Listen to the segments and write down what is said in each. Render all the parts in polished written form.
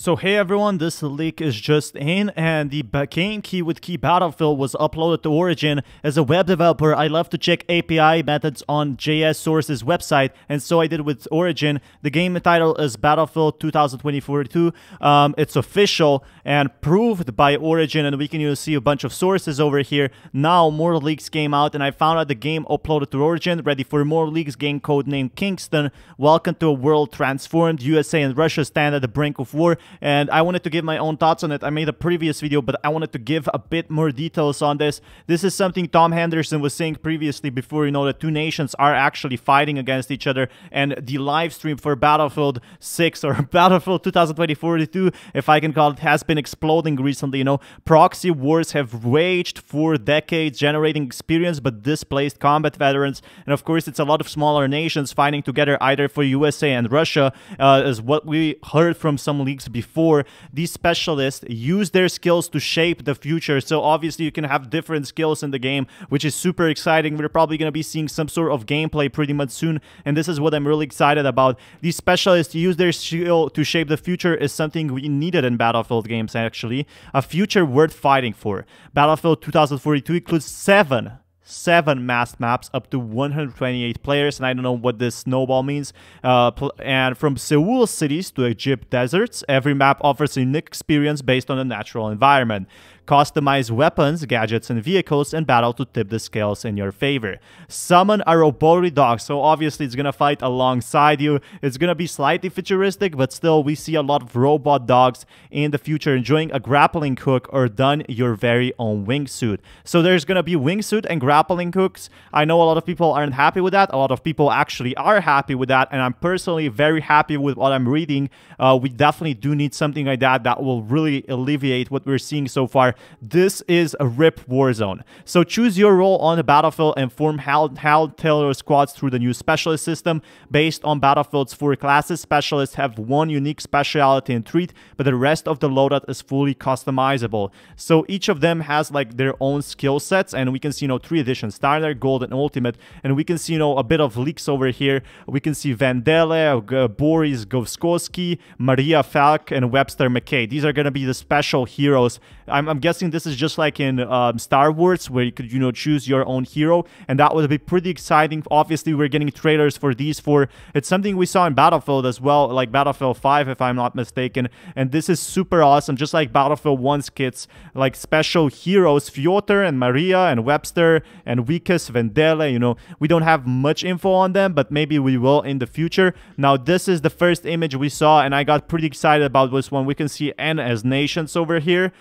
So hey everyone, this leak is just in, and the game key with key Battlefield was uploaded to Origin. As a web developer, I love to check API methods on JS Source's website, and so I did with Origin. The game title is Battlefield 2042. It's official and proved by Origin, and we can see a bunch of sources over here. Now more leaks came out, and I found out the game uploaded to Origin. Ready for more leaks. Game code named Kingston. Welcome to a world transformed. USA and Russia stand at the brink of war. And I wanted to give my own thoughts on it. I made a previous video, but I wanted to give a bit more details on this. This is something Tom Henderson was saying previously before, the two nations are actually fighting against each other. And the live stream for Battlefield 6 or Battlefield 2042, if I can call it, has been exploding recently. Proxy wars have waged for decades, generating experience but displaced combat veterans. And of course, it's a lot of smaller nations fighting together either for USA and Russia, is what we heard from some leaks before. These specialists use their skills to shape the future. So obviously you can have different skills in the game, which is super exciting. We're probably going to be seeing some sort of gameplay pretty much soon, and this is what I'm really excited about. These specialists use their skill to shape the future is something we needed in Battlefield games, actually. A future worth fighting for. Battlefield 2042 includes seven masked maps up to 128 players, and I don't know what this snowball means. And from Seoul cities to Egypt deserts, every map offers a unique experience based on the natural environment. Customize weapons, gadgets, and vehicles in battle to tip the scales in your favor. Summon a robotic dog, so obviously it's gonna fight alongside you. It's gonna be slightly futuristic, but still we see a lot of robot dogs in the future enjoying a grappling hook or done your very own wingsuit. So there's gonna be wingsuit and grappling hooks. I know a lot of people aren't happy with that. A lot of people actually are happy with that, and I'm personally very happy with what I'm reading. We definitely do need something like that that will really alleviate what we're seeing so far. This is a RIP Warzone. So choose your role on the battlefield and form tailor squads through the new specialist system. Based on Battlefield's 4 classes, specialists have one unique speciality and trait, but the rest of the loadout is fully customizable. So each of them has like their own skill sets, and we can see 3 editions: Standard, Gold, and Ultimate. And we can see a bit of leaks over here. We can see Vandele, Boris Govskowski, Maria Falk, and Webster McKay. These are going to be the special heroes. I'm guessing this is just like in Star Wars, where you could choose your own hero, and that would be pretty exciting. Obviously we're getting trailers for these 4. It's something we saw in Battlefield as well, like Battlefield 5 if I'm not mistaken, and this is super awesome. Just like Battlefield 1's kits, like special heroes Fyodor and Maria and Webster and Wikas, Vandele. We don't have much info on them, but maybe we will in the future. Now this is the first image we saw, and I got pretty excited about this one. We can see N as nations over here,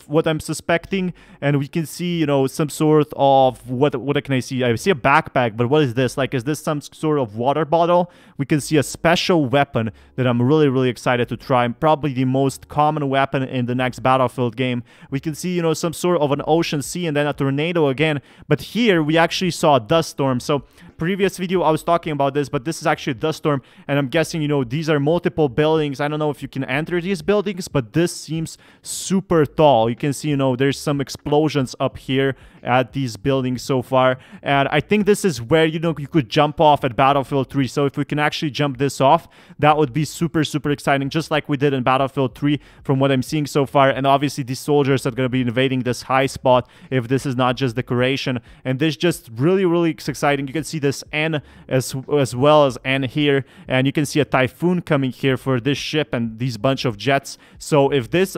what I'm suspecting, and we can see some sort of what can I see? I see a backpack, but what is this? Like, is this some sort of water bottle? We can see a special weapon that I'm really excited to try, probably the most common weapon in the next Battlefield game. We can see some sort of an ocean sea and then a tornado again, but here we actually saw a dust storm. So previous video I was talking about this, but this is actually a dust storm, and I'm guessing these are multiple buildings. I don't know if you can enter these buildings, but this seems super tall. You can see there's some explosions up here at these buildings so far, and I think this is where you could jump off at Battlefield 3. So if we can actually jump this off, that would be super exciting, just like we did in Battlefield 3 from what I'm seeing so far. And obviously these soldiers are going to be invading this high spot if this is not just decoration, and this just really exciting. You can see this N as well as N here, and you can see a typhoon coming here for this ship and these bunch of jets. So if this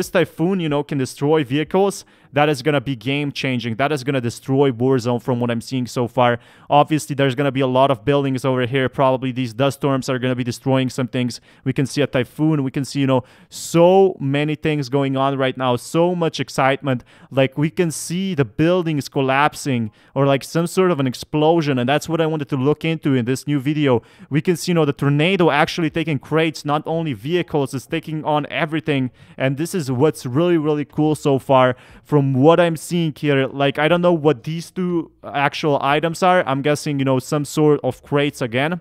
typhoon can destroy vehicles, that is going to be game-changing. That is going to destroy Warzone from what I'm seeing so far. Obviously, there's going to be a lot of buildings over here. Probably these dust storms are going to be destroying some things. We can see a typhoon. We can see, so many things going on right now. So much excitement. Like, we can see the buildings collapsing or like some sort of an explosion, and that's what I wanted to look into in this new video. We can see, the tornado actually taking crates, not only vehicles, it's taking on everything, and this is what's really cool so far from what I'm seeing here. Like, I don't know what these 2 actual items are. I'm guessing, some sort of crates again.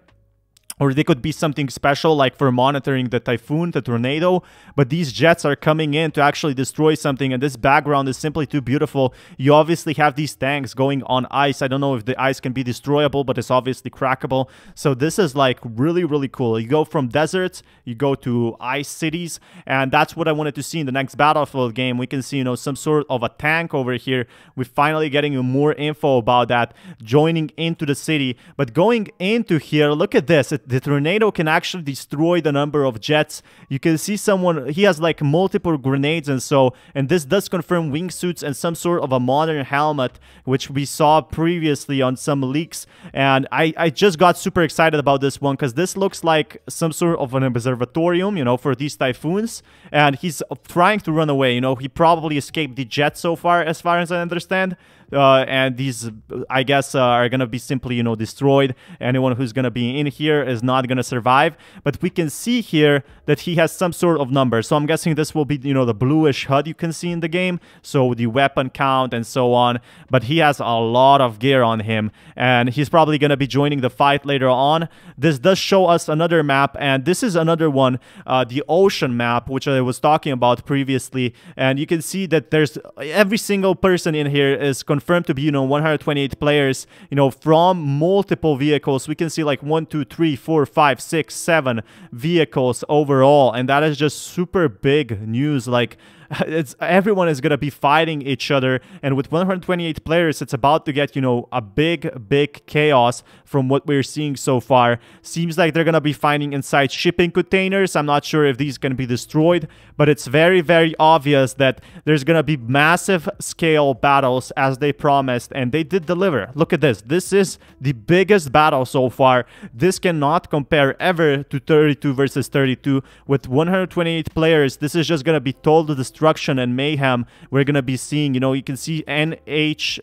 or they could be something special like for monitoring the typhoon, the tornado, but these jets are coming in to actually destroy something, and this background is simply too beautiful. You obviously have these tanks going on ice. I don't know if the ice can be destroyable, but it's obviously crackable. So this is like really, really cool. You go from deserts, you go to ice cities, and that's what I wanted to see in the next Battlefield game. We can see, you know, some sort of a tank over here. We're finally getting more info about that joining into the city. But going into here, look at this. The tornado can actually destroy the number of jets. You can see someone, he has like multiple grenades, and this does confirm wingsuits and some sort of a modern helmet, which we saw previously on some leaks. And I just got super excited about this one because this looks like some sort of an observatorium, you know, for these typhoons. And he's trying to run away. You know, he probably escaped the jet so far as I understand. And these, I guess, are going to be simply, you know, destroyed. Anyone who's going to be in here is not going to survive. But we can see here that he has some sort of number. So I'm guessing this will be, you know, the bluish HUD you can see in the game. So the weapon count and so on. But he has a lot of gear on him. And he's probably going to be joining the fight later on. This does show us another map. And this is another one, the ocean map, which I was talking about previously. And you can see that there's every single person in here is confirmed to be, you know, 128 players, you know, from multiple vehicles. We can see like 1, 2, 3, 4, 5, 6, 7 vehicles overall, and that is just super big news. Like, everyone is gonna be fighting each other, and with 128 players, it's about to get, you know, a big chaos from what we're seeing so far. Seems like they're gonna be fighting inside shipping containers. I'm not sure if these can be destroyed, but it's very obvious that there's gonna be massive scale battles as they promised, and they did deliver. Look at this. This is the biggest battle so far. This cannot compare ever to 32 versus 32. With 128 players, this is just gonna be total destruction and mayhem. We're gonna be seeing, you know, you can see N856H,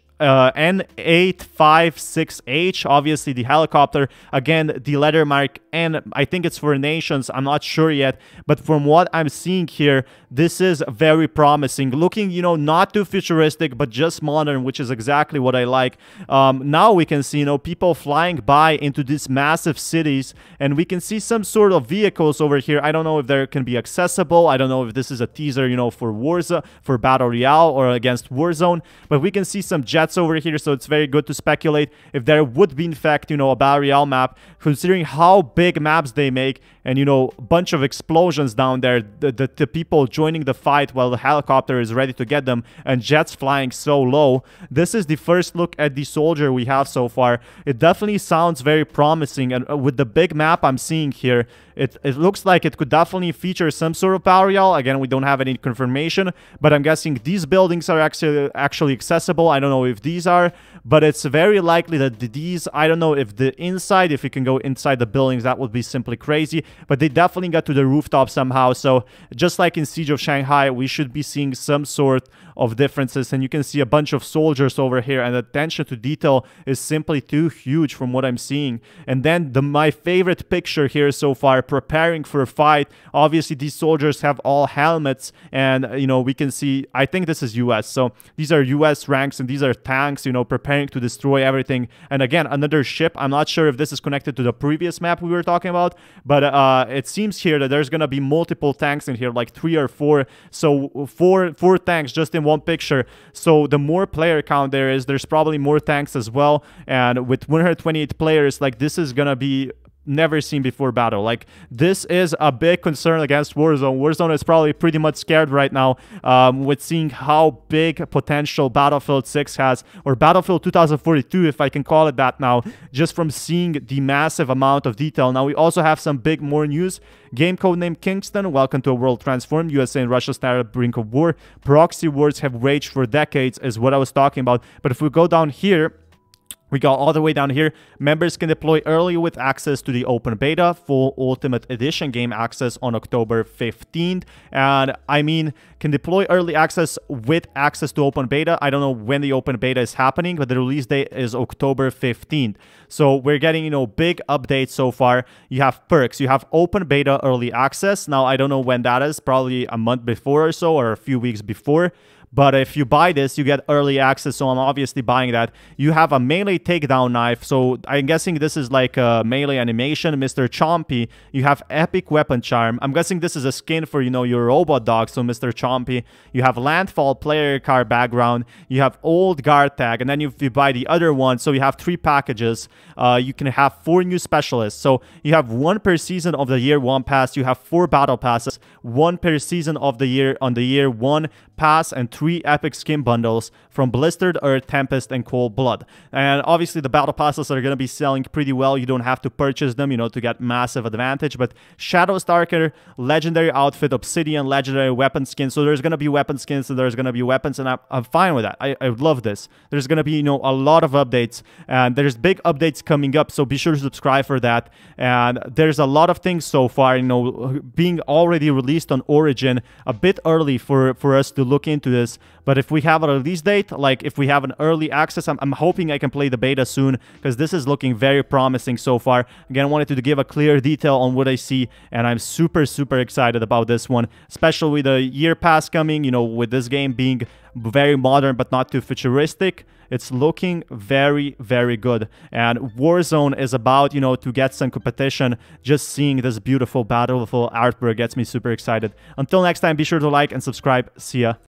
obviously the helicopter, again the letter mark, and I think it's for nations, I'm not sure yet, but from what I'm seeing here, this is very promising, looking, you know, not too futuristic but just modern, which is exactly what I like. Now we can see, you know, people flying by into these massive cities, and we can see some sort of vehicles over here. I don't know if they can be accessible. I don't know if this is a teaser, you know, for Warzone, for Battle Royale or against Warzone, but we can see some jets over here, so it's very good to speculate if there would be in fact, you know, a Battle Royale map, considering how big maps they make, and, you know, a bunch of explosions down there, the people joining the fight while the helicopter is ready to get them, and jets flying so low. This is the first look at the soldier we have so far. It definitely sounds very promising, and with the big map I'm seeing here, it looks like it could definitely feature some sort of Battle Royale. Again, we don't have any confirmation, but I'm guessing these buildings are actually accessible. I don't know if these are, but it's very likely that these, I don't know if the inside, if you can go inside the buildings, that would be simply crazy, but they definitely got to the rooftop somehow. So just like in Siege of Shanghai, we should be seeing some sort of differences, and you can see a bunch of soldiers over here, and the attention to detail is simply too huge from what I'm seeing. And then my favorite picture here so far, preparing for a fight. Obviously these soldiers have all helmets, and, you know, we can see, I think this is US, so these are US ranks, and these are tanks, you know, preparing to destroy everything. And again, another ship. I'm not sure if this is connected to the previous map we were talking about, but it seems here that there's gonna be multiple tanks in here, like 3 or 4. So four tanks just in one picture. So the more player count there is, there's probably more tanks as well. And with 128 players, like, this is gonna be never seen before battle. Like, this is a big concern against Warzone. Warzone is probably pretty much scared right now with seeing how big potential Battlefield 6 has, or Battlefield 2042, if I can call it that now, just from seeing the massive amount of detail. Now we also have some more news. Game code name Kingston. Welcome to a world transformed. USA and Russia stand at the brink of war. Proxy wars have raged for decades, is what I was talking about. But if we go down here, we go all the way down here. Members can deploy early with access to the open beta, full Ultimate Edition game access on October 15th. And I mean, can deploy early access with access to open beta. I don't know when the open beta is happening, but the release date is October 15th. So we're getting, you know, big updates so far. You have perks. You have open beta early access. Now, I don't know when that is, probably a month before or so, or a few weeks before. but if you buy this, you get early access, so I'm obviously buying that. You have a melee takedown knife, so I'm guessing this is like a melee animation. Mr. Chompy, you have epic weapon charm. I'm guessing this is a skin for, you know, your robot dog, so Mr. Chompy. You have landfall player card background, you have old guard tag, and then if you buy the other one, so you have 3 packages, you can have 4 new specialists. So you have 1 per season of the year 1 pass, you have 4 battle passes, 1 per season of the year on the year 1 pass, and 3 epic skin bundles from Blistered Earth, Tempest, and Cold Blood. And obviously the battle passes are going to be selling pretty well. You don't have to purchase them, you know, to get massive advantage. But Shadow Stalker, legendary outfit, Obsidian, legendary weapon skin. So there's going to be weapon skins and there's going to be weapons, and I'm fine with that. I love this. There's going to be, you know, a lot of updates, and there's big updates coming up, so be sure to subscribe for that. And there's a lot of things so far, you know, being already released on Origin, a bit early for us to look into this. But if we have a release date, like if we have an early access, I'm hoping I can play the beta soon, because this is looking very promising so far. Again, I wanted to give a clear detail on what I see, and I'm super excited about this one, especially with the year pass coming, you know, with this game being very modern but not too futuristic. It's looking very good, and Warzone is about, you know, to get some competition. Just seeing this beautiful Battlefield artwork gets me super excited. Until next time, be sure to like and subscribe. See ya.